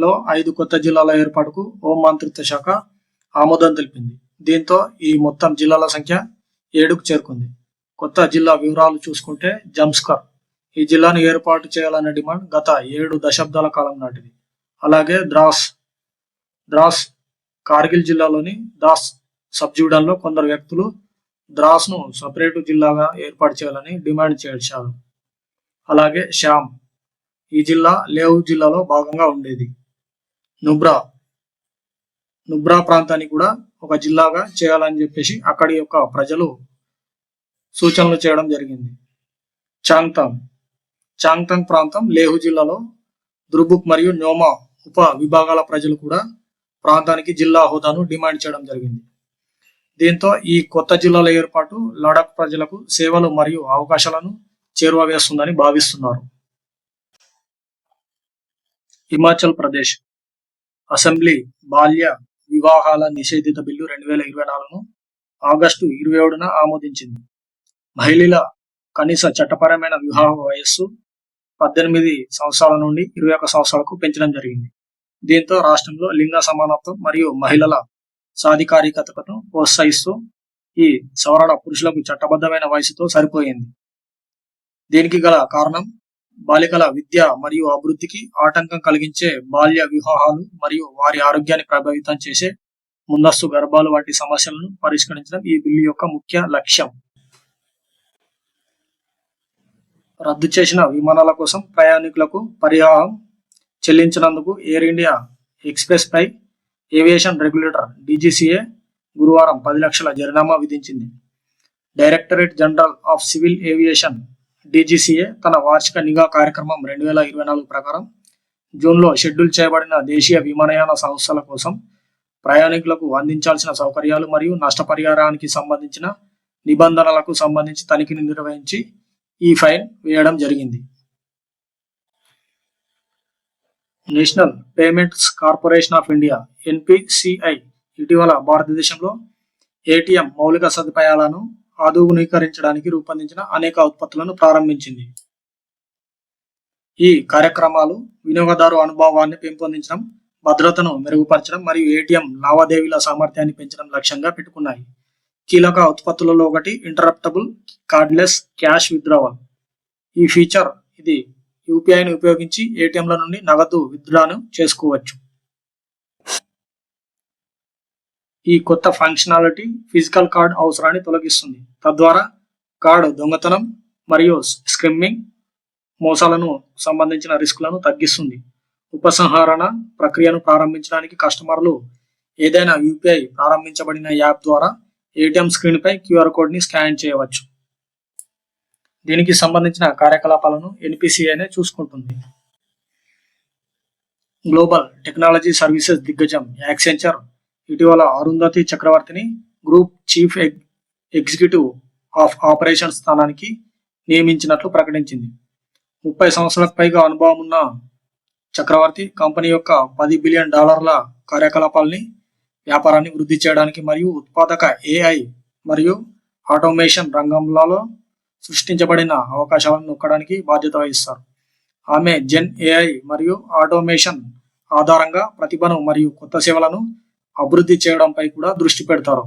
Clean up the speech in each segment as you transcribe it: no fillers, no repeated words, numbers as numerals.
లో 5 కొత్త జిల్లాల ఏర్పాటుకు హోం మంత్రిత్వ శాఖ ఆమోదం తెలిపింది. దీంతో ఈ మొత్తం జిల్లాల సంఖ్య 7కు చేరుకుంది. కొత్త జిల్లా వివరాలు చూసుకుంటే జంస్కర్ ఈ జిల్లాను ఏర్పాటు చేయాలనే డిమాండ్ గత 7 దశాబ్దాల కాలం నాటిది. అలాగే ద్రాస్ కార్గిల్ జిల్లాలోని దాస్ సబ్ డివిజన్లో కొందరు వ్యక్తులు ద్రాస్ను సపరేటు జిల్లాగా ఏర్పాటు చేయాలని డిమాండ్ చేశారు. అలాగే శ్యామ్ ఈ జిల్లా లేవ్ జిల్లాలో భాగంగా ఉండేది. నుబ్రా ప్రాంతాన్ని కూడా ఒక జిల్లాగా చేయాలని చెప్పేసి అక్కడి యొక్క ప్రజలు సూచనలు చేయడం జరిగింది. చాంగ్తంగ్ ప్రాంతం లేహు జిల్లాలో దుర్బుక్ మరియు న్యోమా ఉప విభాగాల ప్రజలు కూడా ప్రాంతానికి జిల్లా హోదాను డిమాండ్ చేయడం జరిగింది. దీంతో ఈ కొత్త జిల్లాల ఏర్పాటు లడాక్ ప్రజలకు సేవలు మరియు అవకాశాలను చేరువవేస్తుందని భావిస్తున్నారు. హిమాచల్ ప్రదేశ్ అసెంబ్లీ బాల్య వివాహాల నిషేధిత బిల్లు 2024ను ఆగస్టు 27న ఆమోదించింది. మహిళల కనీస చట్టపరమైన వివాహ వయస్సు 18 సంవత్సరాల నుండి 21 సంవత్సరాలకు పెంచడం జరిగింది. దీంతో రాష్ట్రంలో లింగ సమానత్వం మరియు మహిళల సాధికారికతను ప్రోత్సహిస్తూ ఈ సవరణ పురుషులకు చట్టబద్ధమైన వయసుతో సరిపోయింది. దీనికి గల కారణం బాలికల విద్య మరియు అభివృద్ధికి ఆటంకం కలిగించే బాల్య వివాహాలు మరియు వారి ఆరోగ్యాన్ని ప్రభావితం చేసే ముందస్తు గర్భాలు వంటి సమస్యలను పరిష్కరించడం ఈ బిల్లు యొక్క ముఖ్య లక్ష్యం. రద్దు చేసిన విమానాల కోసం ప్రయాణికులకు పరిహారం చెల్లించినందుకు ఎయిర్ ఇండియా ఎక్స్ప్రెస్ పై ఏవియేషన్ రెగ్యులేటర్ DGCA గురువారం 10 లక్షల జరిమానా విధించింది. Directorate general of civil aviation DGCA తన వార్షిక నిఘా కార్యక్రమం 2024 ప్రకారం జూన్లో షెడ్యూల్ చేయబడిన దేశీయ విమానయాన సంస్థల కోసం ప్రయాణికులకు అందించాల్సిన సౌకర్యాలు మరియు నష్టపరిహారానికి సంబంధించిన నిబంధనలకు సంబంధించి తనిఖీని నిర్వహించి ఈ ఫైన్ వేయడం జరిగింది. National payments corporation of India NPCI ఇటీవల భారతదేశంలో ATM మౌలిక సదుపాయాలను ఆధునీకరించడానికి రూపొందించిన అనేక ఉత్పత్తులను ప్రారంభించింది. ఈ కార్యక్రమాలు వినియోగదారు అనుభవాన్ని పెంపొందించడం, భద్రతను మెరుగుపరచడం మరియు ATM లావాదేవీల సామర్థ్యాన్ని పెంచడం లక్ష్యంగా పెట్టుకున్నాయి. కీలక ఉత్పత్తులలో ఒకటి ఇంటరప్టబుల్ కార్డ్లెస్ క్యాష్ విత్డ్రావల్. ఈ ఫీచర్ ఇది UPIని ఉపయోగించి ATMల నుండి నగదు విత్డ్రాను చేసుకోవచ్చు. ఈ కొత్త ఫంక్షనాలిటీ ఫిజికల్ కార్డ్ అవసరాన్ని తొలగిస్తుంది, తద్వారా కార్డు దొంగతనం మరియు స్కిమ్మింగ్ మోసాలను సంబంధించిన రిస్కులను తగ్గిస్తుంది. ఉపసంహరణ ప్రక్రియను ప్రారంభించడానికి కస్టమర్లు ఏదైనా UPI ప్రారంభించబడిన యాప్ ద్వారా ATM స్క్రీన్పై QR కోడ్ని స్కాన్ చేయవచ్చు. దీనికి సంబంధించిన కార్యకలాపాలను NPCIనే చూసుకుంటుంది. గ్లోబల్ టెక్నాలజీ సర్వీసెస్ దిగ్గజం యాక్సెంచర్ ఇటీవల అరుంధతి చక్రవర్తిని group chief executive of operations స్థానానికి నియమించినట్లు ప్రకటించింది. 30 సంవత్సరాలకు పైగా అనుభవం ఉన్న చక్రవర్తి కంపెనీ యొక్క $10 బిలియన్ వ్యాపారాన్ని వృద్ధి చేయడానికి మరియు ఉత్పాదక AI మరియు ఆటోమేషన్ రంగంలో సృష్టించబడిన అవకాశాలను నొక్కడానికి బాధ్యత వహిస్తారు. ఆమె జెన్ AI మరియు ఆటోమేషన్ ఆధారంగా ప్రతిభను మరియు కొత్త సేవలను అభివృద్ధి చేయడంపై కూడా దృష్టి పెడతారు.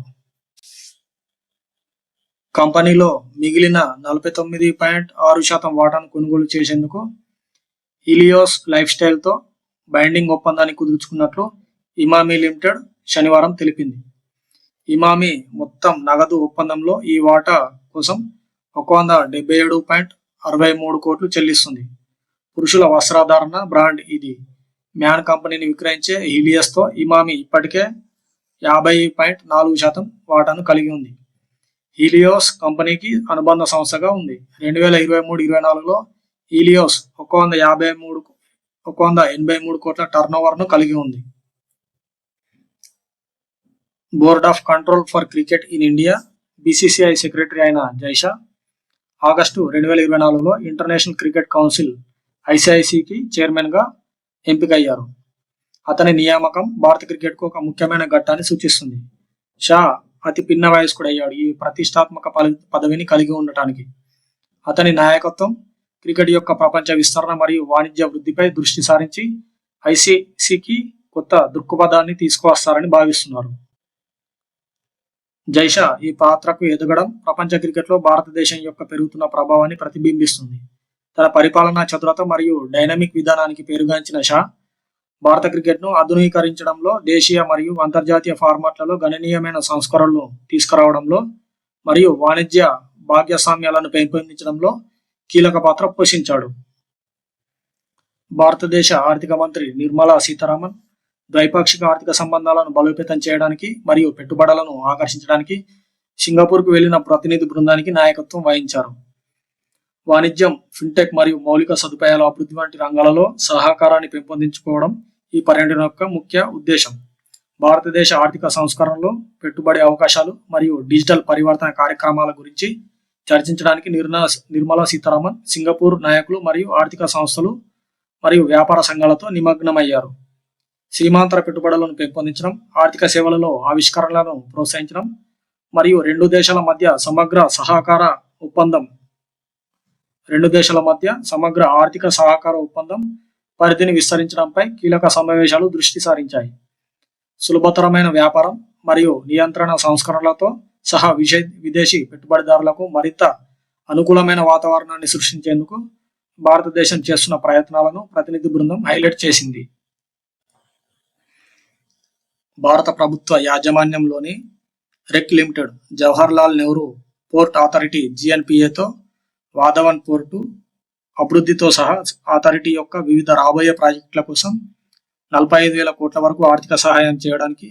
కంపెనీలో మిగిలిన 49.6% వాటాను కొనుగోలు చేసేందుకు ఇలియోస్ లైఫ్ స్టైల్తో బైండింగ్ ఒప్పందాన్ని కుదుర్చుకున్నట్లు ఇమామి లిమిటెడ్ శనివారం తెలిపింది. ఇమామి మొత్తం నగదు ఒప్పందంలో ఈ వాటా కోసం 177.63 కోట్లు చెల్లిస్తుంది. పురుషుల వస్త్రధారణ బ్రాండ్ ఇది మ్యాన్ కంపెనీని విక్రయించే హీలియస్తో ఇమామి ఇప్పటికే 50.4% వాటాను కలిగి ఉంది. హీలియోస్ కంపెనీకి అనుబంధ సంస్థగా ఉంది. 2023-24లో హీలియోస్ 183 కోట్ల టర్నోవర్ను కలిగి ఉంది. Board of control for cricket in India BCCI secretary అయిన Jay Shah August 2024లో international cricket council ICICకి చైర్మన్గా ఎంపికయ్యారు. అతని నియామకం భారత క్రికెట్కు ఒక ముఖ్యమైన ఘట్టాన్ని సూచిస్తుంది. షా అతి పిన్న వయస్కుడయ్యాడు ఈ ప్రతిష్టాత్మక పదవిని కలిగి ఉండటానికి. అతని నాయకత్వం క్రికెట్ యొక్క ప్రపంచ విస్తరణ మరియు వాణిజ్య వృద్ధిపై దృష్టి సారించి ఐసీసీకి కొత్త దృక్పథాన్ని తీసుకువస్తారని భావిస్తున్నారు. జైషా ఈ పాత్రకు ఎదగడం ప్రపంచ క్రికెట్లో భారతదేశం యొక్క పెరుగుతున్న ప్రభావాన్ని ప్రతిబింబిస్తుంది. తన పరిపాలనా చతురత మరియు డైనమిక్ విధానానికి పేరుగాంచిన షా భారత క్రికెట్ను ఆధునీకరించడంలో, దేశీయ మరియు అంతర్జాతీయ ఫార్మాట్లలో గణనీయమైన సంస్కరణలు తీసుకురావడంలో మరియు వాణిజ్య భాగస్వామ్యాలను పెంపొందించడంలో కీలక పాత్ర పోషించాడు. భారతదేశ ఆర్థిక మంత్రి నిర్మలా సీతారామన్ ద్వైపాక్షిక ఆర్థిక సంబంధాలను బలోపేతం చేయడానికి మరియు పెట్టుబడులను ఆకర్షించడానికి సింగపూర్కు వెళ్లిన ప్రతినిధి బృందానికి నాయకత్వం వహించారు. వాణిజ్యం, ఫిన్టెక్ మరియు మౌలిక సదుపాయాల అభివృద్ధి వంటి రంగాలలో సహకారాన్ని పెంపొందించుకోవడం ఈ పర్యటన యొక్క ముఖ్య ఉద్దేశం. భారతదేశ ఆర్థిక సంస్కరణలు, పెట్టుబడి అవకాశాలు మరియు డిజిటల్ పరివర్తన కార్యక్రమాల గురించి చర్చించడానికి నిర్మలా సీతారామన్ సింగపూర్ నాయకులు మరియు ఆర్థిక సంస్థలు మరియు వ్యాపార సంఘాలతో నిమగ్నమయ్యారు. సీమాంతర పెట్టుబడులను పెంపొందించడం, ఆర్థిక సేవలలో ఆవిష్కరణలను ప్రోత్సహించడం మరియు రెండు దేశాల మధ్య సమగ్ర ఆర్థిక సహకార ఒప్పందం పరిధిని విస్తరించడంపై కీలక సమావేశాలు దృష్టి సారించాయి. సులభతరమైన వ్యాపారం మరియు నియంత్రణ సంస్కరణలతో సహా విదేశీ పెట్టుబడిదారులకు మరింత అనుకూలమైన వాతావరణాన్ని సృష్టించేందుకు భారతదేశం చేస్తున్న ప్రయత్నాలను ప్రతినిధి బృందం హైలైట్ చేసింది. భారత ప్రభుత్వ యాజమాన్యంలోని REC limited, Jawaharlal Nehru port authority (GNPA)తో వాధవన్ పోర్టు అభివృద్ధితో సహా అథారిటీ యొక్క వివిధ రాబోయే ప్రాజెక్టుల కోసం 45,000 కోట్ల వరకు ఆర్థిక సహాయం చేయడానికి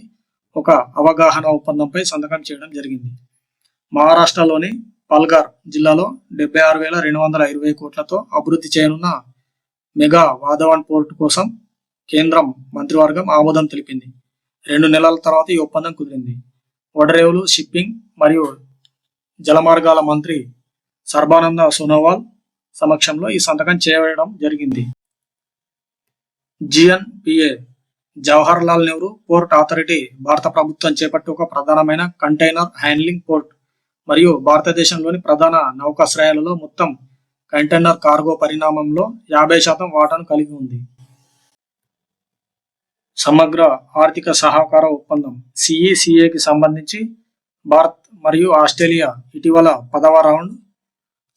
ఒక అవగాహన ఒప్పందంపై సంతకం చేయడం జరిగింది. మహారాష్ట్రలోని పాల్ఘర్ జిల్లాలో 76,220 కోట్లతో అభివృద్ధి చేయనున్న మెగా వాధవన్ పోర్టు కోసం కేంద్రం మంత్రివర్గం ఆమోదం తెలిపింది. 2 నెలల తర్వాత ఈ ఒప్పందం కుదిరింది. ఓడరేవులు, షిప్పింగ్ మరియు జలమార్గాల మంత్రి సర్బానంద సోనోవాల్ సమక్షంలో ఈ సంతకం చేయడం జరిగింది. GNPA Jawaharlal Nehru port authority భారత ప్రభుత్వం చేపట్టే ఒక ప్రధానమైన కంటైనర్ హ్యాండ్లింగ్ పోర్ట్ మరియు భారతదేశంలోని ప్రధాన నౌకాశ్రయాలలో మొత్తం కంటైనర్ కార్గో పరిమాణంలో 50% వాటాను కలిగి ఉంది. సమగ్ర ఆర్థిక సహకార ఒప్పందం (CECAకి సంబంధించి భారత్ మరియు ఆస్ట్రేలియా ఇటీవల 10వ రౌండ్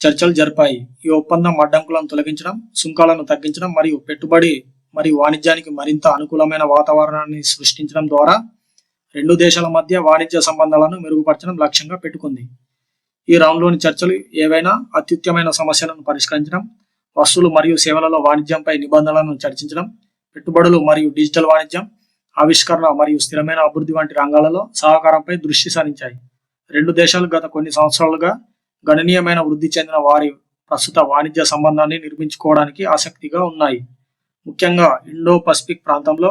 చర్చలు జరిపాయి. ఈ ఒప్పందం అడ్డంకులను తొలగించడం, సుంకాలను తగ్గించడం మరియు పెట్టుబడి మరియు వాణిజ్యానికి మరింత అనుకూలమైన వాతావరణాన్ని సృష్టించడం ద్వారా రెండు దేశాల మధ్య వాణిజ్య సంబంధాలను మెరుగుపరచడం లక్ష్యంగా పెట్టుకుంది. ఈ రౌండ్లోని చర్చలు ఏవైనా అత్యుత్తమైన సమస్యలను పరిష్కరించడం, వస్తువులు మరియు సేవలలో వాణిజ్యంపై నిబంధనలను చర్చించడం, పెట్టుబడులు మరియు డిజిటల్ వాణిజ్యం, ఆవిష్కరణ మరియు స్థిరమైన అభివృద్ధి వంటి రంగాలలో సహకారంపై దృష్టి సారించాయి. రెండు దేశాలు గత కొన్ని సంవత్సరాలుగా గణనీయమైన వృద్ధి చెందిన వారి ప్రస్తుత వాణిజ్య సంబంధాన్ని నిర్మించుకోవడానికి ఆసక్తిగా ఉన్నాయి. ముఖ్యంగా ఇండో పసిఫిక్ ప్రాంతంలో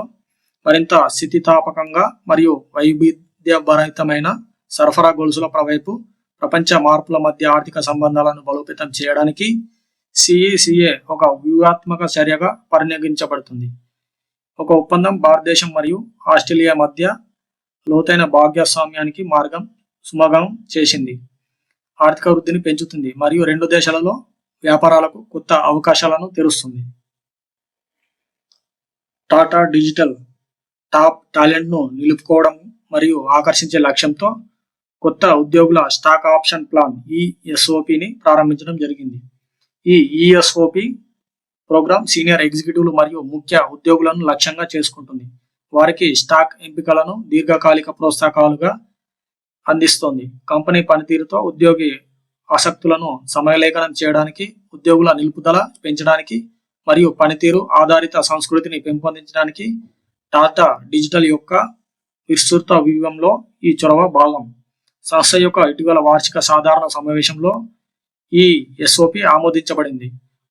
మరింత స్థితిస్థాపకంగా మరియు వైవిధ్యభరితమైన సరఫరా గొలుసుల వైపు ప్రపంచ మార్పుల మధ్య ఆర్థిక సంబంధాలను బలోపేతం చేయడానికి CECA ఒక వ్యూహాత్మక చర్యగా పరిగణించబడుతుంది. ఒక ఒప్పందం భారతదేశం మరియు ఆస్ట్రేలియా మధ్య లోతైన భాగస్వామ్యానికి మార్గం సుగమం చేసింది, ఆర్థిక వృద్ధిని పెంచుతుంది మరియు రెండు దేశాలలో వ్యాపారాలకు కొత్త అవకాశాలను తెరుస్తుంది. టాటా డిజిటల్ టాప్ టాలెంట్ను నిలుపుకోవడం మరియు ఆకర్షించే లక్ష్యంతో కొత్త ఉద్యోగుల స్టాక్ ఆప్షన్ ప్లాన్ ESOPని ప్రారంభించడం జరిగింది. ఈ ESOP ప్రోగ్రాం సీనియర్ ఎగ్జిక్యూటివ్లు మరియు ముఖ్య ఉద్యోగులను లక్ష్యంగా చేసుకుంటుంది. వారికి స్టాక్ ఎంపికలను దీర్ఘకాలిక ప్రోత్సాహకాలుగా అందిస్తోంది. కంపెనీ పనితీరుతో ఉద్యోగి ఆసక్తులను సమలేఖనం చేయడానికి, ఉద్యోగుల నిలుపుదల పెంచడానికి మరియు పనితీరు ఆధారిత సంస్కృతిని పెంపొందించడానికి టాటా డిజిటల్ యొక్క విస్తృత వ్యూహంలో ఈ చొరవ భాగం. సంస్థ యొక్క ఇటీవల వార్షిక సాధారణ సమావేశంలో ఈ SOP ఆమోదించబడింది.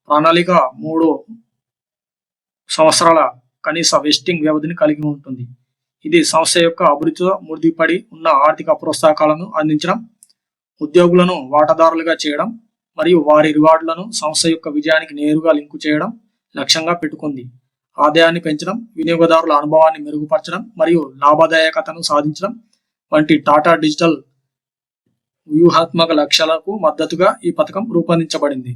ప్రణాళిక 3 సంవత్సరాల కనీస వెస్టింగ్ వ్యవధిని కలిగి ఉంటుంది. ఇది సంస్థ యొక్క అభివృద్ధితో ముడిపడి ఉన్న ఆర్థిక ప్రోత్సాహకాలను అందించడం, ఉద్యోగులను వాటాదారులుగా చేయడం మరియు వారి రివార్డులను సంస్థ యొక్క విజయానికి నేరుగా లింకు చేయడం లక్ష్యంగా పెట్టుకుంది. ఆదాయాన్ని పెంచడం, వినియోగదారుల అనుభవాన్ని మెరుగుపరచడం మరియు లాభదాయకతను సాధించడం వంటి టాటా డిజిటల్ వ్యూహాత్మక లక్ష్యాలకు మద్దతుగా ఈ పథకం రూపొందించబడింది.